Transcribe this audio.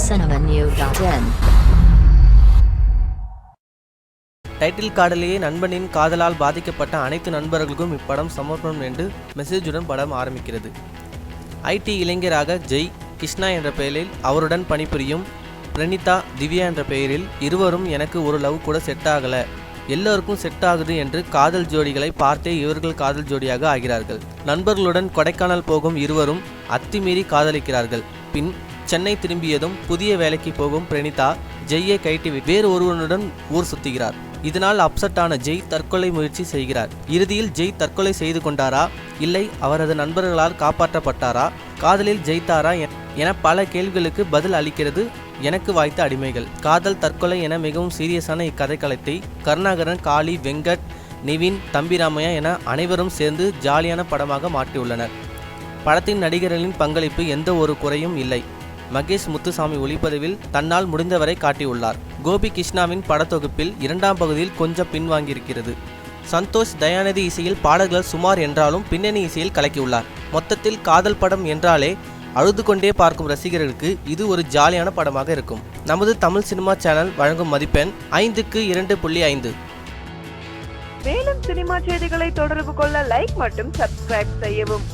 cinemanew.in. Title கார்டிலேயே நண்பனின் காதலால் பாதிக்கப்பட்ட அனைத்து நண்பர்களுக்கும் இப்படம் சமர்ப்பணம் என்று மெசேஜுடன் படம் ஆரம்பிக்கிறது. ஐடி இளைஞராக ஜெய் கிருஷ்ணா என்ற பெயரில் அவருடன் பணிபுரியும் பிரணீதா திவ்யா என்ற பெயரில் இருவரும் எனக்கு ஒரு லவ் கூட செட் ஆகல, எல்லோருக்கும் செட் ஆகுது என்று காதல் ஜோடிகளை பார்த்தே இவர்கள் காதல் ஜோடியாக ஆகிறார்கள். நண்பர்களுடன் கொடைக்கானல் போகும் இருவரும் அத்துமீறி காதலிக்கிறார்கள். பின் சென்னை திரும்பியதும் புதிய வேலைக்கு போகும் பிரணீதா ஜெய்யை கைட்டி வேறு ஒருவனுடன் ஊர் சுத்துகிறார். இதனால் அப்செட்டான ஜெய் தற்கொலை முயற்சி செய்கிறார். இறுதியில் ஜெய் தற்கொலை செய்து கொண்டாரா, இல்லை அவரது நண்பர்களால் காப்பாற்றப்பட்டாரா, காதலில் ஜெயித்தாரா என பல கேள்விகளுக்கு பதில் அளிக்கிறது எனக்கு வாய்த்த அடிமைகள். காதல் தற்கொலை என மிகவும் சீரியஸான இக்கதைக்களத்தை கருணாகரன், காளி, வெங்கட், நிவின், தம்பிராமையா என அனைவரும் சேர்ந்து ஜாலியான படமாக மாற்றியுள்ளனர். படத்தின் நடிகர்களின் பங்களிப்பு எந்த ஒரு குறையும் இல்லை. மகேஷ் முத்துசாமி ஒளிப்பதிவில் தன்னால் முடிந்தவரை காட்டியுள்ளார். கோபி கிருஷ்ணாவின் படத்தொகுப்பில் இரண்டாம் பகுதியில் கொஞ்சம் பின்வாங்கியிருக்கிறது. சந்தோஷ் தயாநிதி இசையில் பாடல்கள் சுமார் என்றாலும் பின்னணி இசையில் கலக்கியுள்ளார். மொத்தத்தில் காதல் படம் என்றாலே அழுது கொண்டே பார்க்கும் ரசிகர்களுக்கு இது ஒரு ஜாலியான படமாக இருக்கும். நமது தமிழ் சினிமா சேனல் வழங்கும் மதிப்பெண் 5க்கு 2.5. மேலும் சினிமா செய்திகளை தொடர்பு கொள்ள லைக் மற்றும் சப்ஸ்கிரைப் செய்யவும்.